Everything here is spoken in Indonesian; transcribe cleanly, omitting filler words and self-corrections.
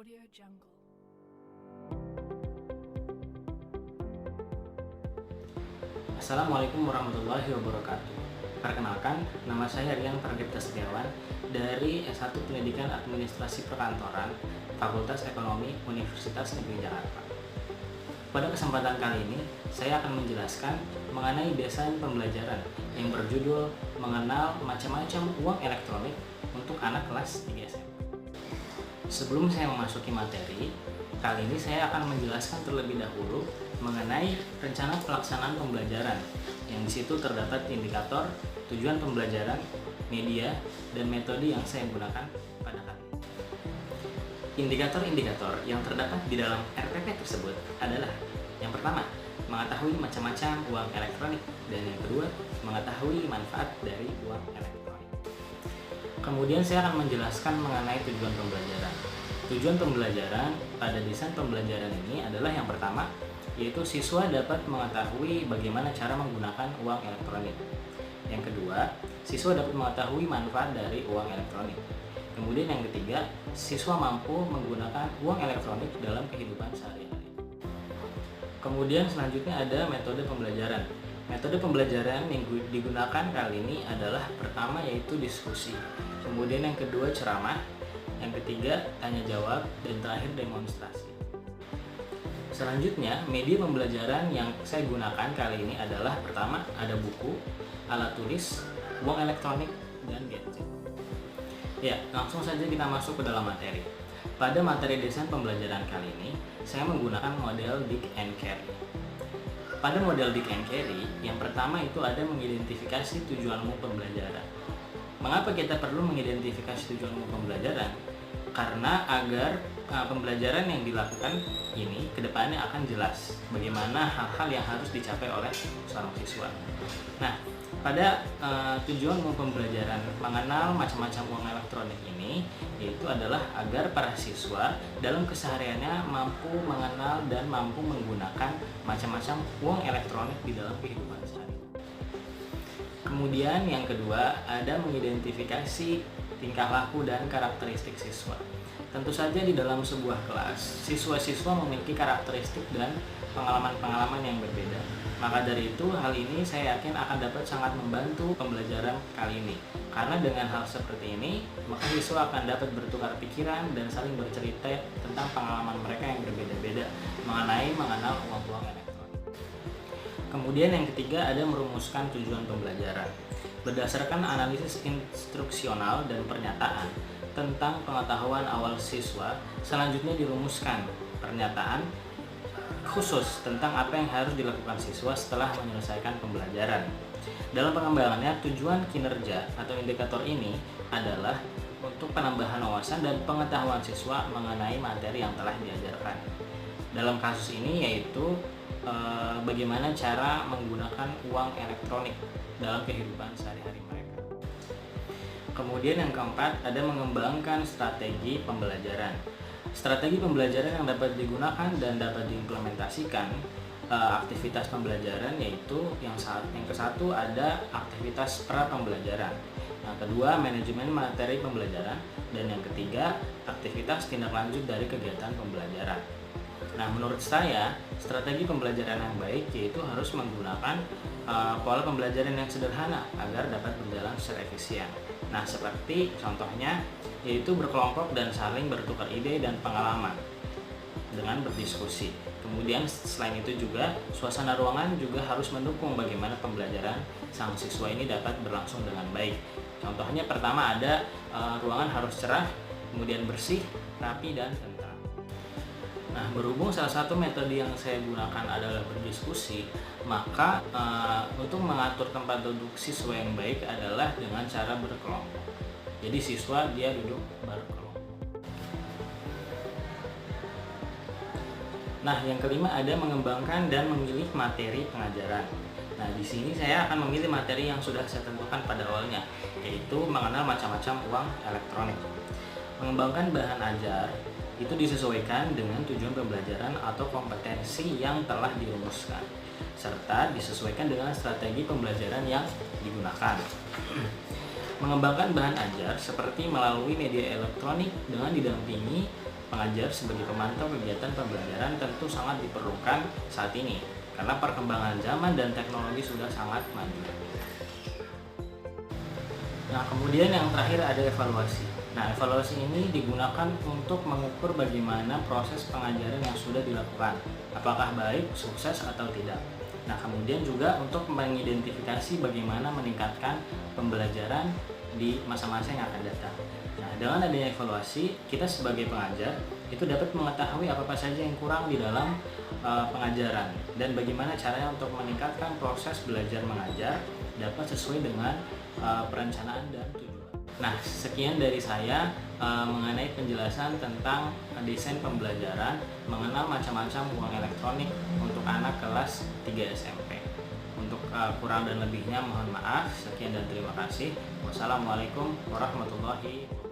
Audio Jungle. Assalamualaikum warahmatullahi wabarakatuh. Perkenalkan, nama saya Rian Pradipta Setiawan dari S1 Pendidikan Administrasi Perkantoran, Fakultas Ekonomi Universitas Negeri Jakarta. Pada kesempatan kali ini, saya akan menjelaskan mengenai desain pembelajaran yang berjudul Mengenal Macam-Macam Uang Elektronik untuk Anak Kelas 3 SMP. Sebelum saya memasuki materi, kali ini saya akan menjelaskan terlebih dahulu mengenai rencana pelaksanaan pembelajaran yang di situ terdapat indikator, tujuan pembelajaran, media, dan metode yang saya gunakan pada kali ini. Indikator-indikator yang terdapat di dalam RPP tersebut adalah yang pertama, mengetahui macam-macam uang elektronik, dan yang kedua, mengetahui manfaat dari uang elektronik. Kemudian saya akan menjelaskan mengenai tujuan pembelajaran. Tujuan pembelajaran pada desain pembelajaran ini adalah yang pertama, yaitu siswa dapat mengetahui bagaimana cara menggunakan uang elektronik. Yang kedua, siswa dapat mengetahui manfaat dari uang elektronik. Kemudian yang ketiga, siswa mampu menggunakan uang elektronik dalam kehidupan sehari-hari. Kemudian selanjutnya ada metode pembelajaran. Metode pembelajaran yang digunakan kali ini adalah pertama yaitu diskusi, kemudian yang kedua ceramah, yang ketiga tanya jawab, dan terakhir demonstrasi. Selanjutnya, media pembelajaran yang saya gunakan kali ini adalah pertama ada buku, alat tulis, uang elektronik, dan gadget. Ya, langsung saja kita masuk ke dalam materi. Pada materi desain pembelajaran kali ini, saya menggunakan model Dick and Carey. Pada model Dick and Carey, yang pertama itu ada mengidentifikasi tujuanmu pembelajaran. Mengapa kita perlu mengidentifikasi tujuanmu pembelajaran? Karena agar pembelajaran yang dilakukan ini kedepannya akan jelas bagaimana hal-hal yang harus dicapai oleh seorang siswa. Nah, pada tujuan pembelajaran mengenal macam-macam uang elektronik ini, yaitu adalah agar para siswa dalam kesehariannya mampu mengenal dan mampu menggunakan macam-macam uang elektronik di dalam kehidupan sehari-hari. Kemudian yang kedua ada mengidentifikasi tingkah laku dan karakteristik siswa. Tentu saja di dalam sebuah kelas, siswa-siswa memiliki karakteristik dan pengalaman-pengalaman yang berbeda. Maka dari itu, hal ini saya yakin akan dapat sangat membantu pembelajaran kali ini. Karena dengan hal seperti ini, maka siswa akan dapat bertukar pikiran dan saling bercerita tentang pengalaman mereka yang berbeda-beda mengenai mengenal uang-uang elektronik. Kemudian yang ketiga ada merumuskan tujuan pembelajaran. Berdasarkan analisis instruksional dan pernyataan tentang pengetahuan awal siswa, selanjutnya dirumuskan pernyataan khusus tentang apa yang harus dilakukan siswa setelah menyelesaikan pembelajaran. Dalam pengembangannya, tujuan kinerja atau indikator ini adalah untuk penambahan wawasan dan pengetahuan siswa mengenai materi yang telah diajarkan. Dalam kasus ini yaitu bagaimana cara menggunakan uang elektronik dalam kehidupan sehari-hari mereka. Kemudian yang keempat ada mengembangkan strategi pembelajaran. Strategi pembelajaran yang dapat digunakan dan dapat diimplementasikan aktivitas pembelajaran yaitu yang kesatu ada aktivitas pra pembelajaran, yang kedua manajemen materi pembelajaran, dan yang ketiga aktivitas tindak lanjut dari kegiatan pembelajaran. Nah, menurut saya strategi pembelajaran yang baik yaitu harus menggunakan pola pembelajaran yang sederhana agar dapat berjalan secara efisien. Nah, seperti contohnya yaitu berkelompok dan saling bertukar ide dan pengalaman dengan berdiskusi. Kemudian selain itu juga suasana ruangan juga harus mendukung bagaimana pembelajaran sang siswa ini dapat berlangsung dengan baik. Contohnya pertama ada ruangan harus cerah, kemudian bersih, rapi, dan tentram. Nah, berhubung salah satu metode yang saya gunakan adalah berdiskusi, maka untuk mengatur tempat duduk siswa yang baik adalah dengan cara berkelompok. Jadi siswa dia duduk berkelompok. Nah, yang kelima ada mengembangkan dan memilih materi pengajaran. Nah, di sini saya akan memilih materi yang sudah saya tentukan pada awalnya, yaitu mengenal macam-macam uang elektronik. Mengembangkan bahan ajar itu disesuaikan dengan tujuan pembelajaran atau kompetensi yang telah dirumuskan, serta disesuaikan dengan strategi pembelajaran yang digunakan. Mengembangkan bahan ajar seperti melalui media elektronik dengan didampingi pengajar sebagai pemantau kegiatan pembelajaran tentu sangat diperlukan saat ini karena perkembangan zaman dan teknologi sudah sangat maju. Nah, kemudian yang terakhir ada evaluasi. Nah, evaluasi ini digunakan untuk mengukur bagaimana proses pengajaran yang sudah dilakukan, apakah baik, sukses, atau tidak. Nah, kemudian juga untuk mengidentifikasi bagaimana meningkatkan pembelajaran di masa-masa yang akan datang. Nah, dengan adanya evaluasi, kita sebagai pengajar itu dapat mengetahui apa saja yang kurang di dalam pengajaran dan bagaimana caranya untuk meningkatkan proses belajar mengajar dapat sesuai dengan perencanaan dan tujuan. Nah, sekian dari saya mengenai penjelasan tentang desain pembelajaran, mengenal macam-macam uang elektronik untuk anak kelas 3 SMP. Untuk kurang dan lebihnya mohon maaf. Sekian dan terima kasih. Wassalamualaikum warahmatullahi wabarakatuh.